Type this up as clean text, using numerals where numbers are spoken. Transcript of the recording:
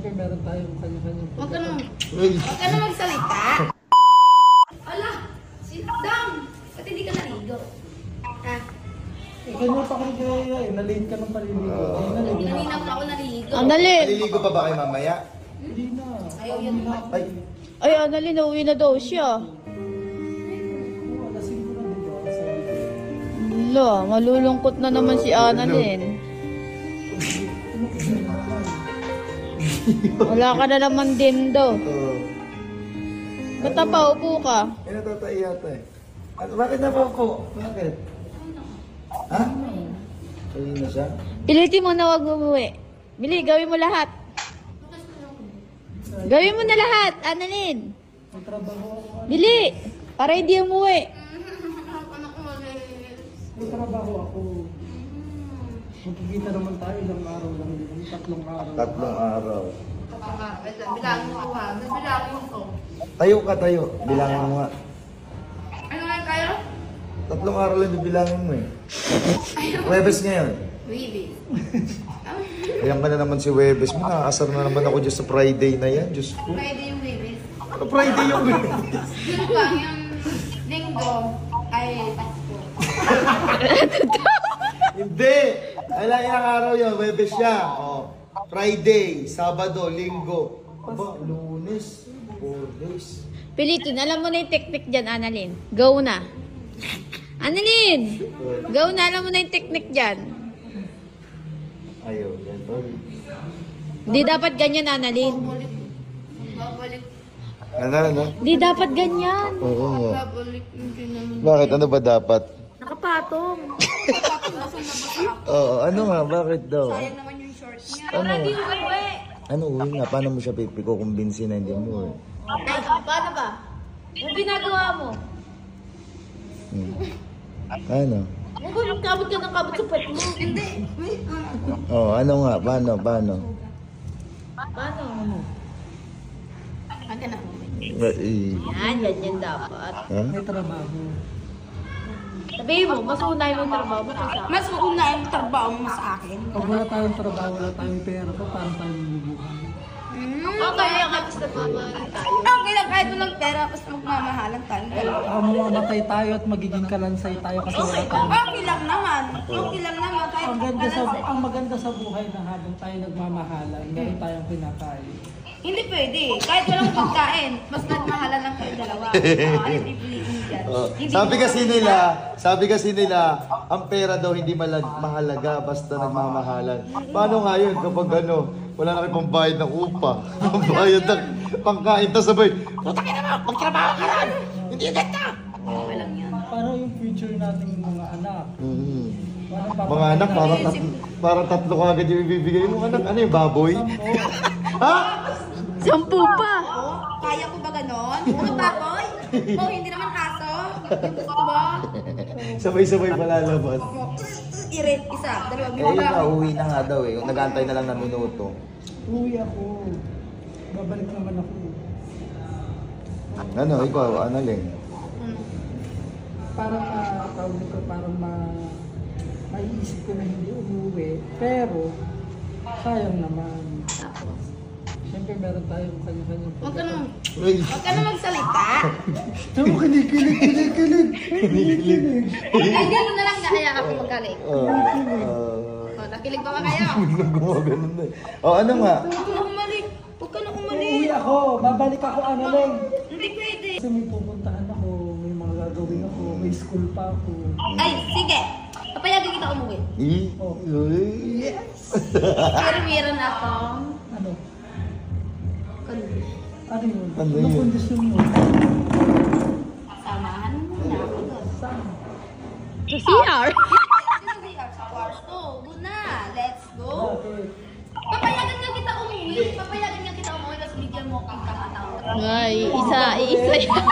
Siyempre meron tayong kanya-kanyang Huwag ka na magsalita. Ala, sit down. Ba't hindi ka naligo? Ha? Kanina pa kayo kaya eh. Nalate ka ng paliligo. Kanina pa ako naligo. Andali. Naliligo pa ba kayo mamaya? Hindi na. Ayaw yan. Ay, Ay, Andali, nauwi na daw siya. Lasing ko na diba? Sabi ko. Wala, malulungkot na naman si Annalyn. Wala ka na naman din daw. Ba't napaupo ka? Ay, natatay yata eh. Bakit na po? Bakit? Ha? Kayo na siya? Pilitin mo na huwag umuwi. Bili, gawin mo lahat. Gawin mo na lahat, Annalyn. May trabaho ako. Bili, para hindi umuwi. May trabaho ako. Magkikita naman tayo ilang araw lang. 3 araw. 3 araw. Bilangin ko ha. Bilangin ko. Tayo ka, tayo. Bilangin mo nga. Ano nga kayo? 3 araw lang bibilangin mo eh. Webes ngayon. Baby. Ayan ka na naman si Webes. Makakasar na naman ako dyan sa Friday na yan. Diyos ko. Friday yung baby. Ano Friday yung Webes? Yun ba? Yung linggo ay Pasko. Hindi! Ilang araw yun, Webes siya. Oh. Friday, Sabado, Linggo. Aba, Lunes, 4 days. Pilitin, alam mo na yung technique dyan, Annalyn. Go na. Annalyn! Go na, alam mo na yung technique dyan. Ayaw, yan tol. Hindi dapat ganyan, Annalyn. Babalik. Ano? Hindi dapat ganyan. Oo nga. Babalik. Hindi naman. Bakit? Ano ba dapat? Nakapatong. Oo, ano nga? Bakit daw? Sayang naman yung short niya. Ano? Hindi uwi. Ano uwi nga? Paano mo siya pipikukumbinsin na hindi mo eh? Ay, paano ba? Yung ginagawa mo? Ano? Kabot ka ng kabot sa pwet mo. Hindi. Oo, ano nga? Paano? Paano? Huwag ka na uwi. Yan, ganyan dapat. Ha? May trabaho. Sabihin mo, mas unay mo yung trabaho mo kaysa akin. Mas una yung trabaho mo sa akin. Pag wala tayong trabaho, wala tayong pera, paano tayo mabubuhay? Okay, yung kapis na pamahalan tayo. Okay lang kahit walang pera, basta magmamahalan tayo. Mamatay tayo at magiging kalansay tayo kasi wala tayong... Okay lang naman. Okay lang naman. Kahit Ang maganda sa buhay na habang tayo nagmamahalan, meron tayong kinakain. hindi pwede. Kahit walang pagkain, mas nagmahalan lang kayo dalawa. Ay, pipiliin dyan. Sabi kasi nila, ang pera daw hindi mahalaga basta nagmamahalan. Paano nga yun kapag ano, wala na kayo pambayad ng upa, pambayad ng pangkain, tas sabay, putang ina mo, magtrabaho ka lang, hindi ganda. Okay lang yan. Paano yung future natin yung mga anak? Mga anak, parang 3 ka agad yung ibibigay mo. Anak, ano yung baboy? Ha? 10 pa. Oo, kaya ko ba ganon? Ano baboy? Oh, hindi naman aso. Yung gusto mo? Sabay-sabay palalabas. Irit, isa, dalawa, Eh, yun na, bibaba. uwi na nga daw eh. Nag-antay na lang ng minuto. Uwi ako. Babalik naman ako. Ano, ikaw, Annalyn? Parang tawag nito, parang maiisip ko na hindi umuwi. Pero, sayang naman. Siyempre meron tayong kanya-kanyang Huwag ka na, Uy! huwag ka na magsalita. Ano, kinikilig. Hindi mo na lang kaya ako magaling. Oh, nakilig ba kayo? Gumaganon na eh. Oh, ano nga? Huwag ka na umalik. Huwag ka na umalik. Uuwi ako. Babalik ako, Annalyn. Hindi pwede. Kasi may pupuntahan ako, may mga gagawin ako, may school pa ako. Ay, sige. Papayagan kita umuwi. Oh. Yes! Pero meron akong Ano? kondisyon. Ano yun? Ano Anong yun? kondisyon mo? Samahan mo na ako doon. Saan? Sa CR. Sa kwarto. Doon na. Let's go. Bakit? Papayagan nga kita umuwi. Papayagan nga kita umuwi. Tapos bigyan mo akong kakatawa. Ay, isa yan.